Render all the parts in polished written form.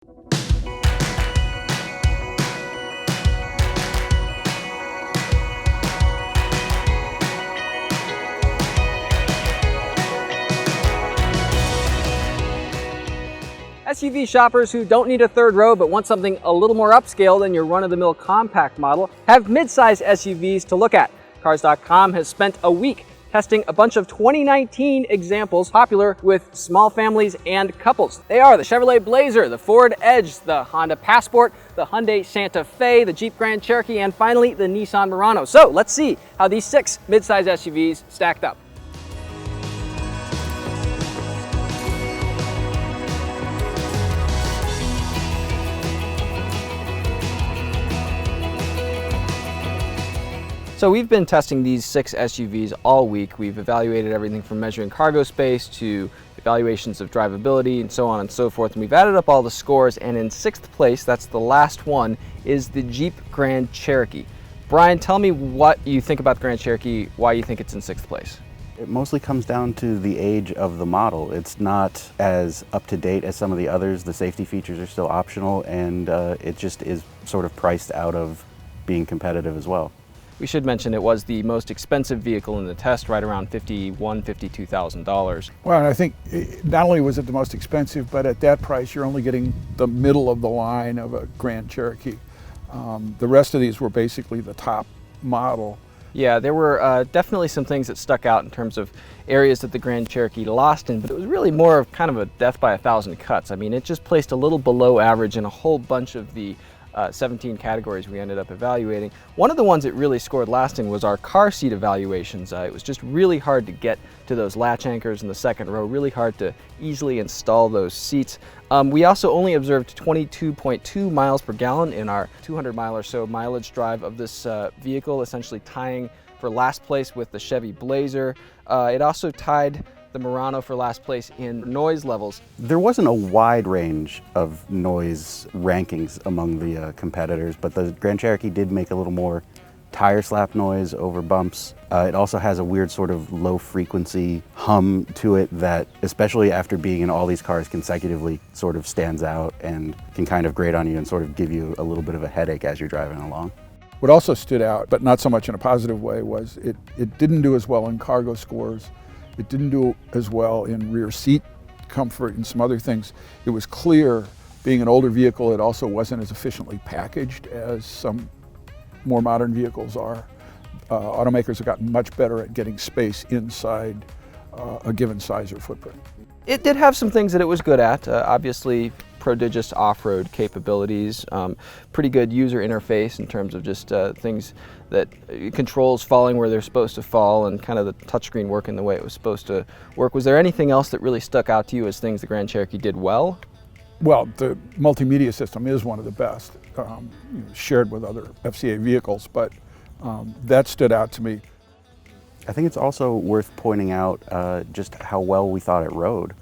SUV shoppers who don't need a third row but want something a little more upscale than your run-of-the-mill compact model have mid-size SUVs to look at. Cars.com has spent a week testing a bunch of 2019 examples popular with small families and couples. They are the Chevrolet Blazer, the Ford Edge, the Honda Passport, the Hyundai Santa Fe, the Jeep Grand Cherokee, and finally the Nissan Murano. So let's see how these 6 mid-size SUVs stacked up. So we've been testing these 6 SUVs all week. We've evaluated everything from measuring cargo space to evaluations of drivability and so on and so forth. And we've added up all the scores, and in 6th place, that's the last one, is the Jeep Grand Cherokee. Brian, tell me what you think about the Grand Cherokee, why you think it's in 6th place. It mostly comes down to the age of the model. It's not as up to date as some of the others. The safety features are still optional, and it just is sort of priced out of being competitive as well. We should mention it was the most expensive vehicle in the test, right around $51,000, $52,000. Well, and I think not only was it the most expensive, but at that price, you're only getting the middle of the line of a Grand Cherokee. The rest of these were basically the top model. Yeah, there were definitely some things that stuck out in terms of areas that the Grand Cherokee lost in, but it was really more of kind of a death by 1,000 cuts. I mean, it just placed a little below average in a whole bunch of the 17 categories we ended up evaluating. One of the ones that really scored lasting was our car seat evaluations. It was just really hard to get to those latch anchors in the second row, really hard to easily install those seats. We also only observed 22.2 miles per gallon in our 200 mile or so mileage drive of this vehicle, essentially tying for last place with the Chevy Blazer. It also tied the Murano for last place in noise levels. There wasn't a wide range of noise rankings among the competitors, but the Grand Cherokee did make a little more tire slap noise over bumps. It also has a weird sort of low frequency hum to it that, especially after being in all these cars consecutively, sort of stands out and can kind of grate on you and sort of give you a little bit of a headache as you're driving along. What also stood out, but not so much in a positive way, was it didn't do as well in cargo scores. It didn't do as well in rear seat comfort and some other things. It was clear, being an older vehicle, it also wasn't as efficiently packaged as some more modern vehicles are. Automakers have gotten much better at getting space inside a given size or footprint. It did have some things that it was good at. Obviously, prodigious off-road capabilities, pretty good user interface in terms of just things that controls falling where they're supposed to fall and kind of the touchscreen working the way it was supposed to work. Was there anything else that really stuck out to you as things the Grand Cherokee did well? Well, the multimedia system is one of the best, shared with other FCA vehicles, but that stood out to me. I think it's also worth pointing out just how well we thought it rode,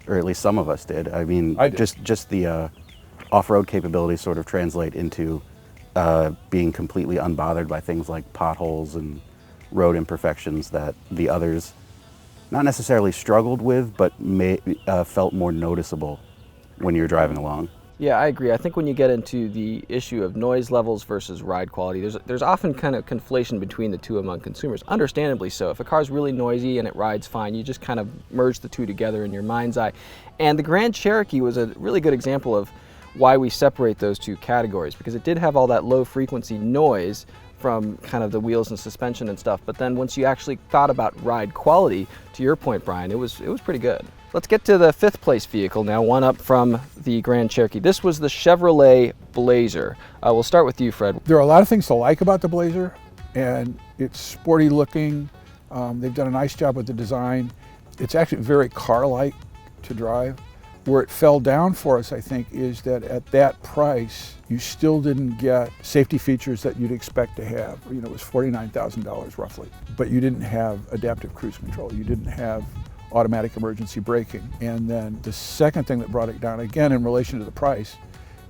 or at least some of us did. I mean, just the off-road capabilities sort of translate into being completely unbothered by things like potholes and road imperfections that the others not necessarily struggled with, but felt more noticeable when you're driving along. Yeah, I agree. I think when you get into the issue of noise levels versus ride quality, there's often kind of conflation between the two among consumers, understandably so. If a car's really noisy and it rides fine, you just kind of merge the two together in your mind's eye. And the Grand Cherokee was a really good example of why we separate those two categories, because it did have all that low frequency noise from kind of the wheels and suspension and stuff, but then once you actually thought about ride quality, to your point, Brian, it was pretty good. Let's get to the 5th place vehicle now, one up from the Grand Cherokee. This was the Chevrolet Blazer. We'll start with you, Fred. There are a lot of things to like about the Blazer, and it's sporty looking. They've done a nice job with the design. It's actually very car-like to drive. Where it fell down for us, I think, is that at that price, you still didn't get safety features that you'd expect to have. You know, it was $49,000 roughly, but you didn't have adaptive cruise control. You didn't have automatic emergency braking. And then the second thing that brought it down, again in relation to the price,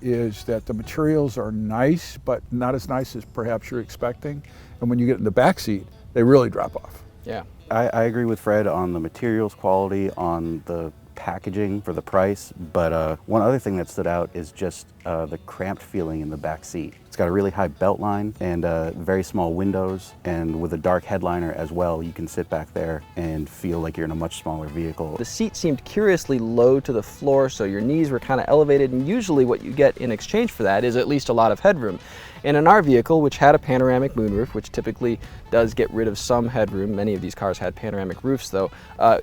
is that the materials are nice, but not as nice as perhaps you're expecting. And when you get in the back seat, they really drop off. Yeah. I agree with Fred on the materials quality, on the packaging for the price, but one other thing that stood out is just the cramped feeling in the back seat. It's got a really high belt line and very small windows, and with a dark headliner as well, you can sit back there and feel like you're in a much smaller vehicle. The seat seemed curiously low to the floor, so your knees were kind of elevated, and usually what you get in exchange for that is at least a lot of headroom. And in our vehicle, which had a panoramic moonroof, which typically does get rid of some headroom, many of these cars had panoramic roofs though,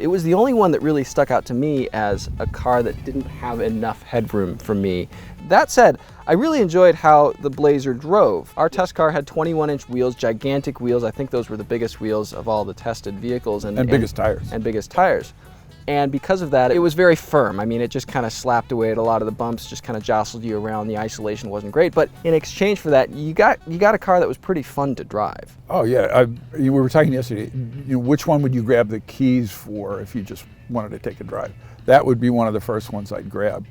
it was the only one that really stuck out to me as a car that didn't have enough headroom for me. That said, I really enjoyed how the Blazer drove. Our test car had 21-inch wheels, gigantic wheels. I think those were the biggest wheels of all the tested vehicles. And biggest tires. And biggest tires. And because of that, it was very firm. I mean, it just kind of slapped away at a lot of the bumps, just kind of jostled you around. The isolation wasn't great, but in exchange for that, you got a car that was pretty fun to drive. Oh yeah, we were talking yesterday. Which one would you grab the keys for if you just wanted to take a drive? That would be one of the first ones I'd grab,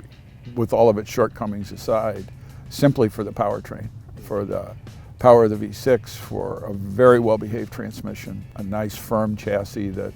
with all of its shortcomings aside, simply for the powertrain, for the power of the V6, for a very well-behaved transmission, a nice firm chassis that,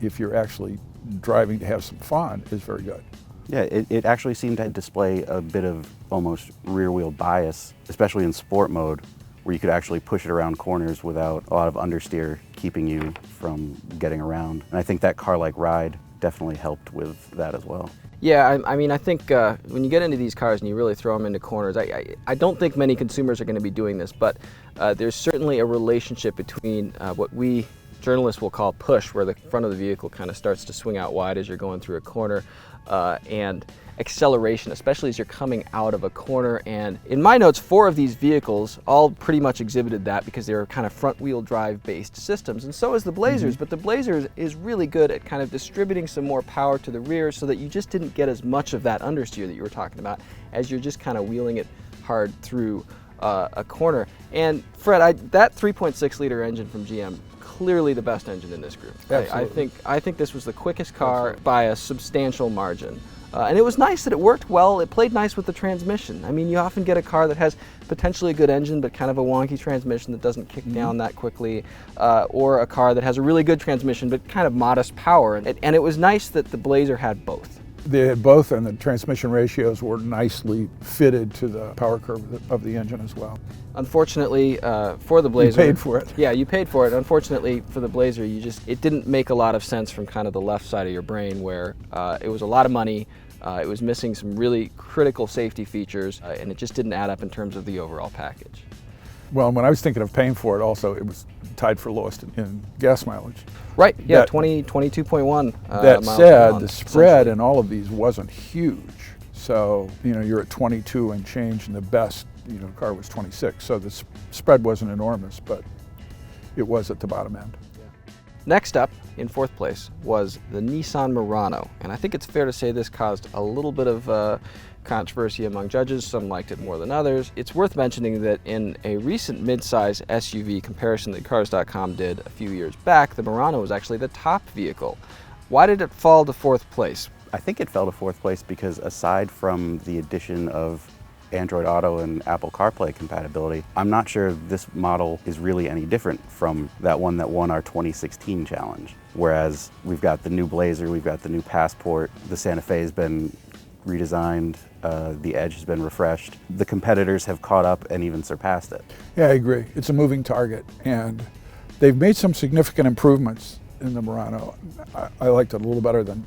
if you're actually driving to have some fun, is very good. Yeah, it actually seemed to display a bit of almost rear-wheel bias, especially in sport mode, where you could actually push it around corners without a lot of understeer keeping you from getting around. And I think that car-like ride definitely helped with that as well. Yeah, I mean, I think when you get into these cars and you really throw them into corners, I don't think many consumers are going to be doing this, but there's certainly a relationship between what we journalists will call push, where the front of the vehicle kind of starts to swing out wide as you're going through a corner, and acceleration, especially as you're coming out of a corner. And in my notes, 4 of these vehicles all pretty much exhibited that because they were kind of front-wheel drive based systems, and so is the Blazers. But the Blazers is really good at kind of distributing some more power to the rear so that you just didn't get as much of that understeer that you were talking about as you're just kind of wheeling it hard through a corner. And Fred, that 3.6 liter engine from GM, clearly the best engine in this group. I think this was the quickest car by a substantial margin. And it was nice that it worked well. It played nice with the transmission. I mean, you often get a car that has potentially a good engine but kind of a wonky transmission that doesn't kick down that quickly, or a car that has a really good transmission but kind of modest power. And it was nice that the Blazer had both. They had both, and the transmission ratios were nicely fitted to the power curve of the engine as well. Unfortunately, for the Blazer, you paid for it. Yeah, you paid for it. Unfortunately for the Blazer, it didn't make a lot of sense from kind of the left side of your brain, where it was a lot of money. It was missing some really critical safety features, and it just didn't add up in terms of the overall package. Well, when I was thinking of paying for it also, it was tied for lowest in gas mileage. Right, yeah, 22.1 That miles said, the spread in all of these wasn't huge. So, you're at 22 and change, and the best, car was 26. So the spread wasn't enormous, but it was at the bottom end. Next up, in 4th place, was the Nissan Murano. And I think it's fair to say this caused a little bit of controversy among judges. Some liked it more than others. It's worth mentioning that in a recent midsize SUV comparison that Cars.com did a few years back, the Murano was actually the top vehicle. Why did it fall to 4th place? I think it fell to 4th place because aside from the addition of Android Auto and Apple CarPlay compatibility, I'm not sure this model is really any different from that one that won our 2016 challenge. Whereas we've got the new Blazer, we've got the new Passport, the Santa Fe has been redesigned, the Edge has been refreshed. The competitors have caught up and even surpassed it. Yeah, I agree. It's a moving target, and they've made some significant improvements in the Murano. I liked it a little better than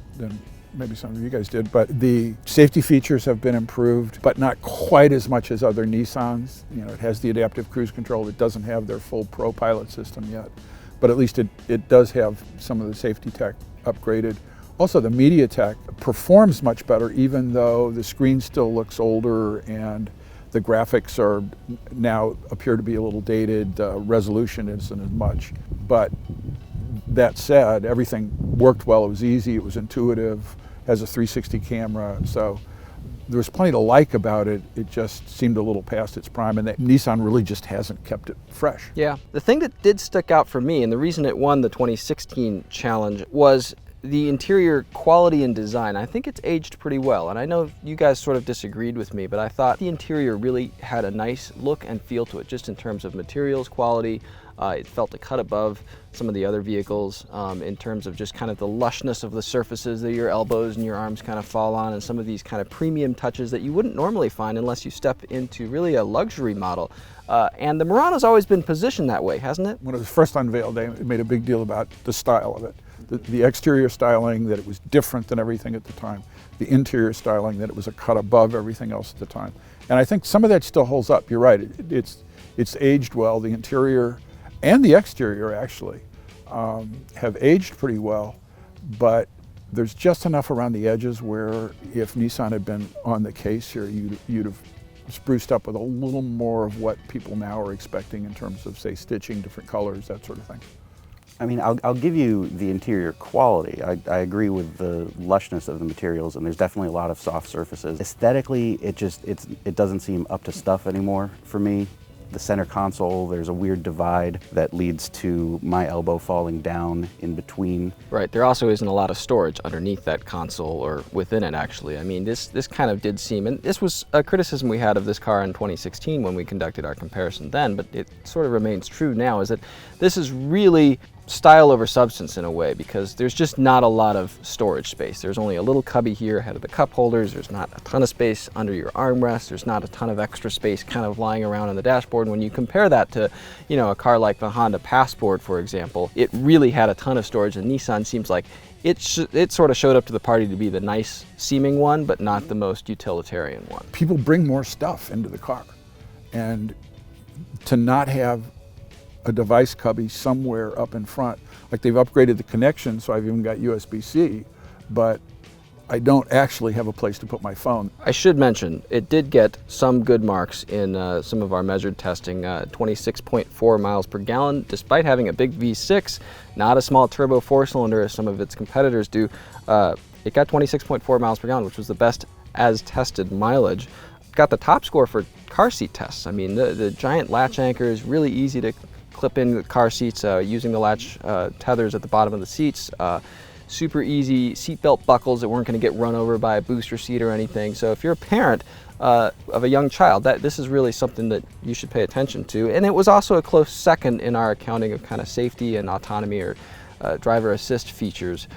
maybe some of you guys did, but the safety features have been improved, but not quite as much as other Nissans. It has the adaptive cruise control. It doesn't have their full ProPilot system yet, but at least it does have some of the safety tech upgraded. Also, the MediaTek performs much better, even though the screen still looks older and the graphics now appear to be a little dated. Resolution isn't as much, but that said, everything worked well. It was easy, it was intuitive, has a 360 camera, so there was plenty to like about it. It just seemed a little past its prime, and that Nissan really just hasn't kept it fresh. Yeah, the thing that did stick out for me, and the reason it won the 2016 challenge, was the interior quality and design, I think it's aged pretty well. And I know you guys sort of disagreed with me, but I thought the interior really had a nice look and feel to it, just in terms of materials quality. It felt a cut above some of the other vehicles in terms of just kind of the lushness of the surfaces that your elbows and your arms kind of fall on, and some of these kind of premium touches that you wouldn't normally find unless you step into really a luxury model. And the Murano's always been positioned that way, hasn't it? When it was first unveiled, they made a big deal about the style of it. The exterior styling, that it was different than everything at the time. The interior styling, that it was a cut above everything else at the time. And I think some of that still holds up. You're right, it's aged well. The interior and the exterior actually have aged pretty well, but there's just enough around the edges where if Nissan had been on the case here, you'd have spruced up with a little more of what people now are expecting in terms of, say, stitching, different colors, that sort of thing. I mean, I'll give you the interior quality. I agree with the lushness of the materials, and there's definitely a lot of soft surfaces. Aesthetically, it doesn't seem up to stuff anymore for me. The center console, there's a weird divide that leads to my elbow falling down in between. Right, there also isn't a lot of storage underneath that console, or within it actually. I mean, this kind of did seem, and this was a criticism we had of this car in 2016 when we conducted our comparison then, but it sort of remains true now, is that this is really style over substance in a way, because there's just not a lot of storage space. There's only a little cubby here ahead of the cup holders. There's not a ton of space under your armrest. There's not a ton of extra space kind of lying around on the dashboard. When you compare that to, you know, a car like the Honda Passport, for example, it really had a ton of storage, and Nissan seems like it sort of showed up to the party to be the nice seeming one, but not the most utilitarian one. People bring more stuff into the car, and to not have a device cubby somewhere up in front. Like, they've upgraded the connection, so I've even got USB-C, but I don't actually have a place to put my phone. I should mention, it did get some good marks in some of our measured testing, 26.4 miles per gallon, despite having a big V6, not a small turbo 4-cylinder as some of its competitors do. It got 26.4 miles per gallon, which was the best as tested mileage. Got the top score for car seat tests. I mean, the giant latch anchor is really easy to clip in the car seats using the latch tethers at the bottom of the seats. Super easy seatbelt buckles that weren't going to get run over by a booster seat or anything. So if you're a parent of a young child, this is really something that you should pay attention to. And it was also a close second in our accounting of kind of safety and autonomy or driver assist features.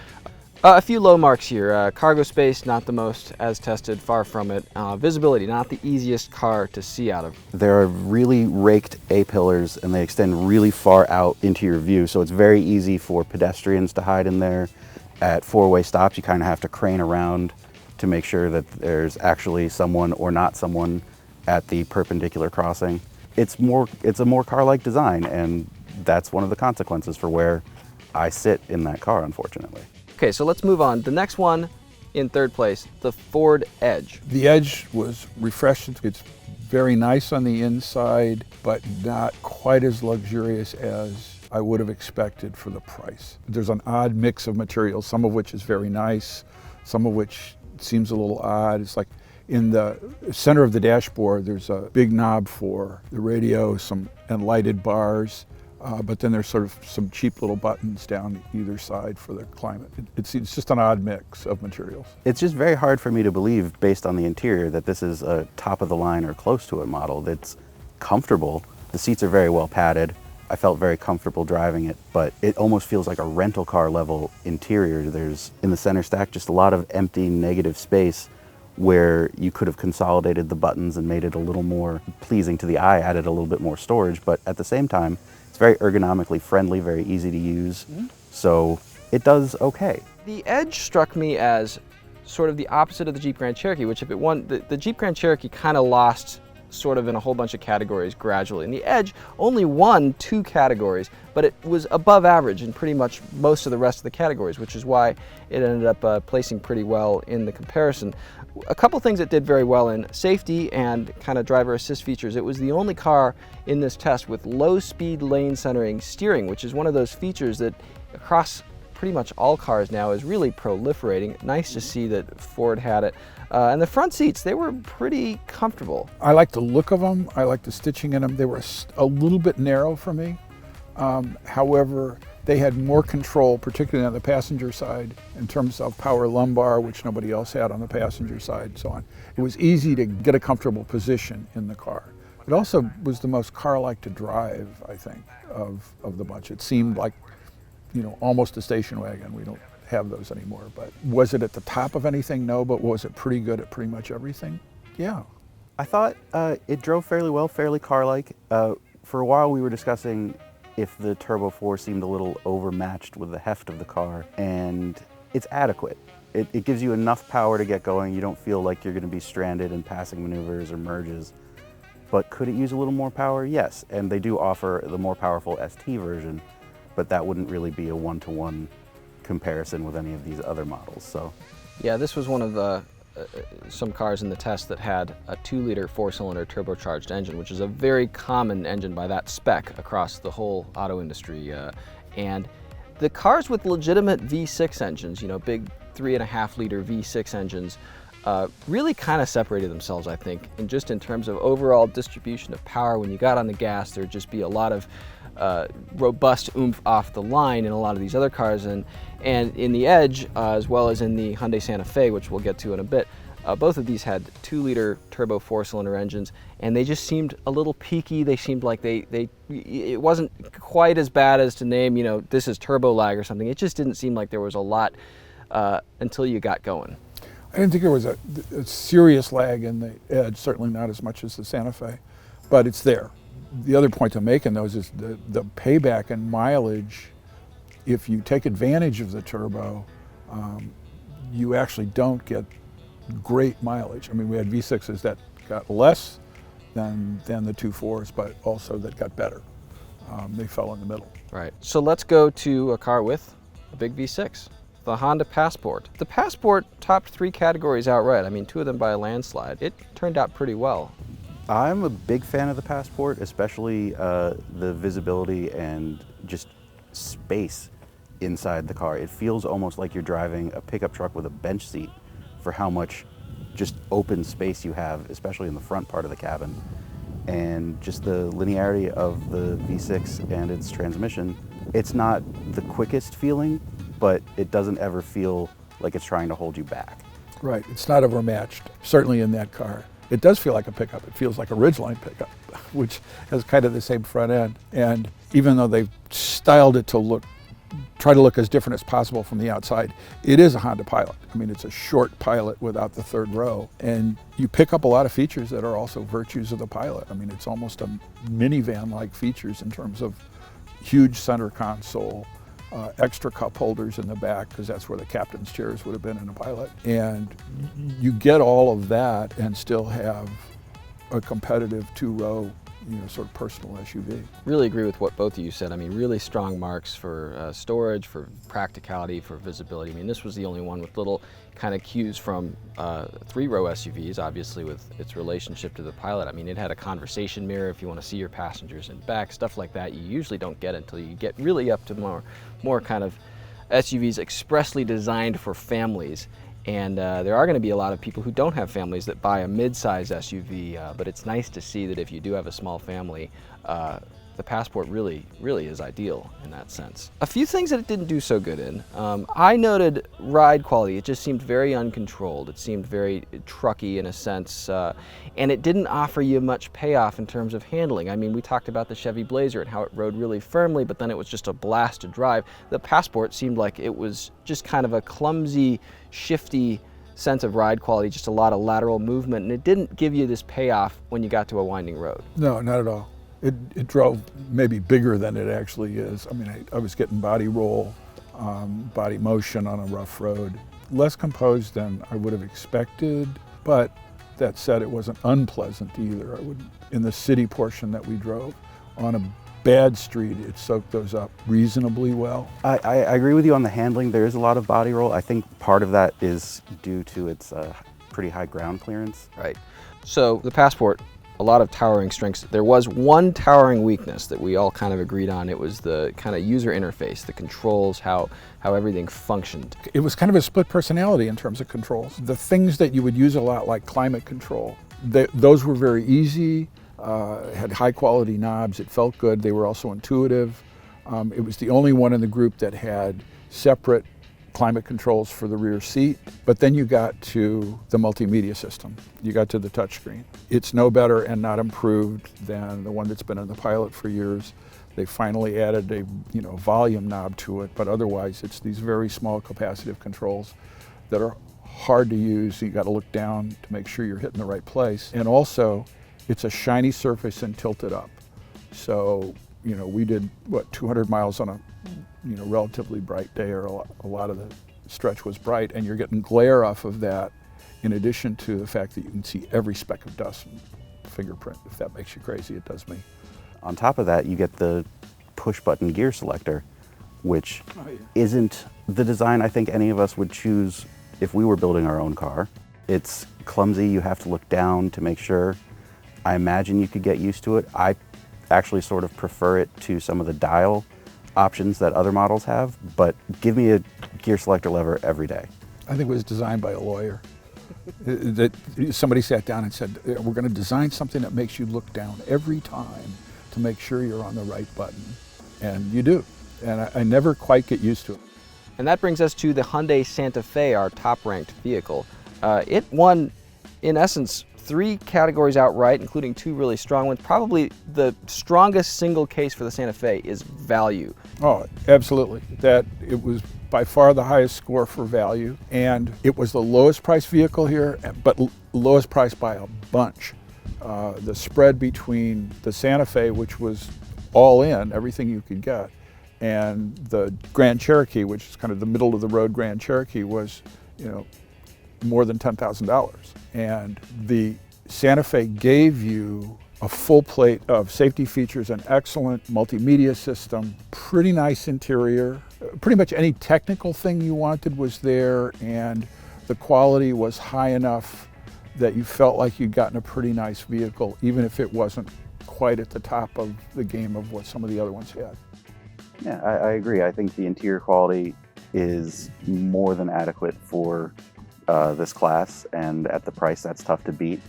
A few low marks here. Cargo space, not the most as tested, far from it. Visibility, not the easiest car to see out of. There are really raked A-pillars, and they extend really far out into your view, so it's very easy for pedestrians to hide in there. At four-way stops, you kind of have to crane around to make sure that there's actually someone or not someone at the perpendicular crossing. It's a more car-like design, and that's one of the consequences for where I sit in that car, unfortunately. Okay, so let's move on. The next one in third place, the Ford Edge. The Edge was refreshed. It's very nice on the inside, but not quite as luxurious as I would have expected for the price. There's an odd mix of materials, some of which is very nice, some of which seems a little odd. It's like in the center of the dashboard, there's a big knob for the radio, and lighted bars. But then there's sort of some cheap little buttons down either side for the climate. It's just an odd mix of materials. It's just very hard for me to believe, based on the interior, that this is a top of the line or close to it model. That's comfortable. The seats are very well padded. I felt very comfortable driving it, but it almost feels like a rental car level interior. There's, in the center stack, just a lot of empty negative space where you could have consolidated the buttons and made it a little more pleasing to the eye, added a little bit more storage, but at the same time, it's very ergonomically friendly, very easy to use, so it does okay. The Edge struck me as sort of the opposite of the Jeep Grand Cherokee, which if it won, the Jeep Grand Cherokee kind of lost sort of in a whole bunch of categories gradually. And the Edge only won 2 categories, but it was above average in pretty much most of the rest of the categories, which is why it ended up placing pretty well in the comparison. A couple things it did very well in safety and kind of driver assist features. It was the only car in this test with low speed lane centering steering, which is one of those features that across pretty much all cars now is really proliferating. Nice to see that Ford had it. And the front seats, they were pretty comfortable. I like the look of them. I like the stitching in them. They were a little bit narrow for me. However, They had more control, particularly on the passenger side, in terms of power lumbar, which nobody else had on the passenger side, and so on. It was easy to get a comfortable position in the car. It also was the most car-like to drive, I think, of the bunch. It seemed like, you know, almost a station wagon. We don't have those anymore. But was it at the top of anything? No, but was it pretty good at pretty much everything? Yeah. I thought it drove fairly well, fairly car-like. For a while we were discussing if the Turbo 4 seemed a little overmatched with the heft of the car, and it's adequate. It gives you enough power to get going. You don't feel like you're going to be stranded in passing maneuvers or merges. But could it use a little more power? Yes, and they do offer the more powerful ST version, but that wouldn't really be a one-to-one comparison with any of these other models. So, yeah, this was one of the some cars in the test that had a 2-liter 4-cylinder turbocharged engine, which is a very common engine by that spec across the whole auto industry. And the cars with legitimate V6 engines, you know, big 3.5-liter V6 engines, really kind of separated themselves, I think, and just in terms of overall distribution of power. When you got on the gas, there'd just be a lot of robust oomph off the line in a lot of these other cars, and in the Edge, as well as in the Hyundai Santa Fe, which we'll get to in a bit, both of these had 2-liter turbo 4-cylinder engines, and they just seemed a little peaky. They seemed like it wasn't quite as bad as to name, you know, this is turbo lag or something. It just didn't seem like there was a lot until you got going. I didn't think there was a serious lag in the Edge, certainly not as much as the Santa Fe, but it's there. The other point to make in those is the payback and mileage. If you take advantage of the turbo, you actually don't get great mileage. I mean, we had V6s that got less than the 2.4s, but also that got better. They fell in the middle. Right. So let's go to a car with a big V6. The Honda Passport. The Passport topped 3 categories outright. I mean, 2 of them by a landslide. It turned out pretty well. I'm a big fan of the Passport, especially the visibility and just space inside the car. It feels almost like you're driving a pickup truck with a bench seat for how much just open space you have, especially in the front part of the cabin. And just the linearity of the V6 and its transmission. It's not the quickest feeling, but it doesn't ever feel like it's trying to hold you back. Right, it's not overmatched, certainly in that car. It does feel like a pickup. It feels like a Ridgeline pickup, which has kind of the same front end. And even though they've styled it to try to look as different as possible from the outside, it is a Honda Pilot. I mean, it's a short Pilot without the third row. And you pick up a lot of features that are also virtues of the Pilot. I mean, it's almost a minivan-like features in terms of huge center console, extra cup holders in the back, because that's where the captain's chairs would have been in a Pilot. And you get all of that and still have a competitive 2-row, you know, sort of personal SUV. Really agree with what both of you said. I mean, really strong marks for storage, for practicality, for visibility. I mean, this was the only one with little kind of cues from 3-row SUVs, obviously, with its relationship to the Pilot. I mean, it had a conversation mirror if you want to see your passengers in back, stuff like that you usually don't get until you get really up to more kind of SUVs expressly designed for families. And there are going to be a lot of people who don't have families that buy a mid-size SUV, but it's nice to see that if you do have a small family, the Passport really is ideal in that sense. A few things that it didn't do so good in. I noted ride quality. It just seemed very uncontrolled. It seemed very trucky in a sense, and it didn't offer you much payoff in terms of handling. I mean, we talked about the Chevy Blazer and how it rode really firmly, but then it was just a blast to drive. The Passport seemed like it was just kind of a clumsy, shifty sense of ride quality, just a lot of lateral movement, and it didn't give you this payoff when you got to a winding road. No, not at all. It drove maybe bigger than it actually is. I mean, I was getting body roll, body motion on a rough road. Less composed than I would have expected, but that said, it wasn't unpleasant either. In the city portion that we drove, on a bad street, it soaked those up reasonably well. I agree with you on the handling. There is a lot of body roll. I think part of that is due to its pretty high ground clearance. Right. So the Passport, a lot of towering strengths. There was one towering weakness that we all kind of agreed on. It was the kind of user interface, the controls, how everything functioned. It was kind of a split personality in terms of controls. The things that you would use a lot, like climate control, those were very easy, had high quality knobs. It felt good. They were also intuitive. It was the only one in the group that had separate climate controls for the rear seat, but then you got to the multimedia system. You got to the touchscreen. It's no better and not improved than the one that's been in the Pilot for years. They finally added a volume knob to it, but otherwise it's these very small capacitive controls that are hard to use. You got to look down to make sure you're hitting the right place. And also, it's a shiny surface and tilted up. So, we did 200 miles on a relatively bright day, or a lot of the stretch was bright, and you're getting glare off of that, in addition to the fact that you can see every speck of dust and fingerprint. If that makes you crazy, it does me. On top of that, you get the push-button gear selector, which isn't the design I think any of us would choose if we were building our own car. It's clumsy, you have to look down to make sure. I imagine you could get used to it. I actually sort of prefer it to some of the dial options that other models have, but give me a gear selector lever every day. I think it was designed by a lawyer. That somebody sat down and said, we're going to design something that makes you look down every time to make sure you're on the right button. And you do. And I never quite get used to it. And that brings us to the Hyundai Santa Fe, our top-ranked vehicle. It won, in essence, 3 categories outright, including 2 really strong ones. Probably the strongest single case for the Santa Fe is value. Oh, absolutely. That it was by far the highest score for value, and it was the lowest priced vehicle here, but lowest priced by a bunch. The spread between the Santa Fe, which was all in, everything you could get, and the Grand Cherokee, which is kind of the middle of the road Grand Cherokee, was, more than $10,000. And the Santa Fe gave you a full plate of safety features, an excellent multimedia system, pretty nice interior. Pretty much any technical thing you wanted was there, and the quality was high enough that you felt like you'd gotten a pretty nice vehicle, even if it wasn't quite at the top of the game of what some of the other ones had. Yeah, I agree. I think the interior quality is more than adequate for this class, and at the price that's tough to beat.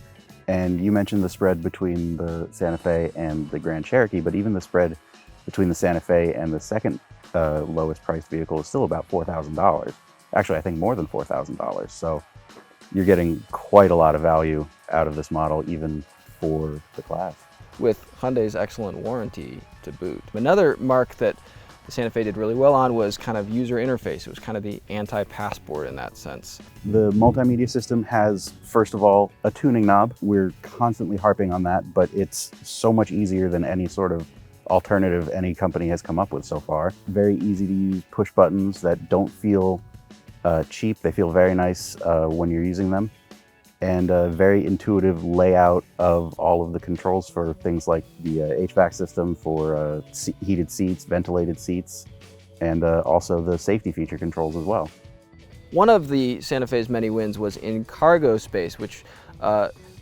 And you mentioned the spread between the Santa Fe and the Grand Cherokee, but even the spread between the Santa Fe and the second lowest priced vehicle is still about $4,000. Actually, I think more than $4,000. So you're getting quite a lot of value out of this model, even for the class. With Hyundai's excellent warranty to boot. Another mark that the Santa Fe did really well on was kind of user interface. It was kind of the anti-passport in that sense. The multimedia system has, first of all, a tuning knob. We're constantly harping on that, but it's so much easier than any sort of alternative any company has come up with so far. Very easy to use push buttons that don't feel cheap. They feel very nice when you're using them. And a very intuitive layout of all of the controls for things like the HVAC system, for heated seats, ventilated seats, and also the safety feature controls as well. One of the Santa Fe's many wins was in cargo space, which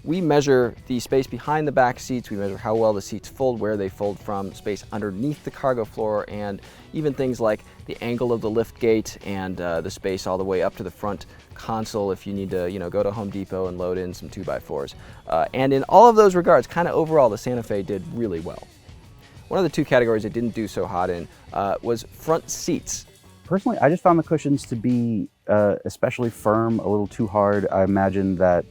we measure the space behind the back seats, we measure how well the seats fold, where they fold from, space underneath the cargo floor, and even things like the angle of the lift gate and the space all the way up to the front console if you need to go to Home Depot and load in some 2x4s. And in all of those regards, kind of overall, the Santa Fe did really well. One of the 2 categories it didn't do so hot in was front seats. Personally, I just found the cushions to be especially firm, a little too hard. I imagine that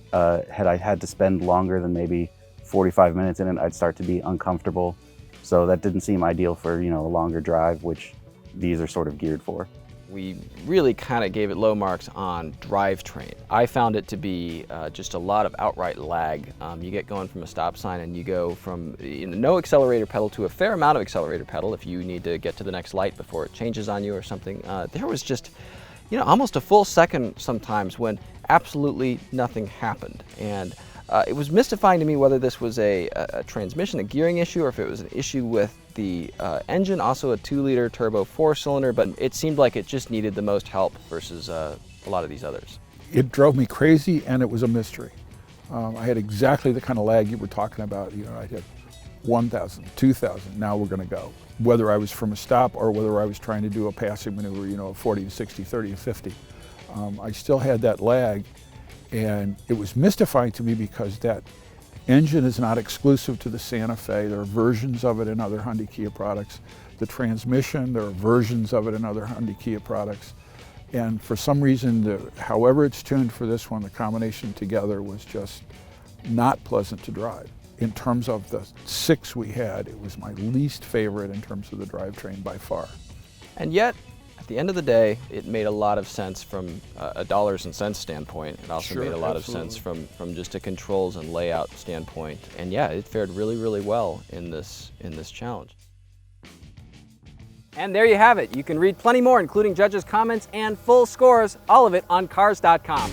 had I had to spend longer than maybe 45 minutes in it, I'd start to be uncomfortable. So that didn't seem ideal for a longer drive, which these are sort of geared for. We really kind of gave it low marks on drivetrain. I found it to be just a lot of outright lag. You get going from a stop sign and you go from no accelerator pedal to a fair amount of accelerator pedal if you need to get to the next light before it changes on you or something. There was just almost a full second sometimes when absolutely nothing happened. And it was mystifying to me whether this was a transmission, a gearing issue, or if it was an issue with the engine, also a 2-liter turbo 4-cylinder, but it seemed like it just needed the most help versus a lot of these others. It drove me crazy, and it was a mystery. I had exactly the kind of lag you were talking about. I'd have 1,000, 2,000, now we're going to go. Whether I was from a stop or whether I was trying to do a passing maneuver, 40 to 60, 30 to 50. I still had that lag, and it was mystifying to me because that engine is not exclusive to the Santa Fe. There are versions of it in other Hyundai Kia products the transmission. There are versions of it in other Hyundai Kia products. And for some reason, however it's tuned for this one, the combination together was just not pleasant to drive. In terms of the 6 we had, it was my least favorite in terms of the drivetrain by far. And yet, at the end of the day, it made a lot of sense from a dollars and cents standpoint. It also made a lot of sense from just a controls and layout standpoint. And yeah, it fared really, really well in this challenge. And there you have it. You can read plenty more, including judges' comments and full scores, all of it on Cars.com.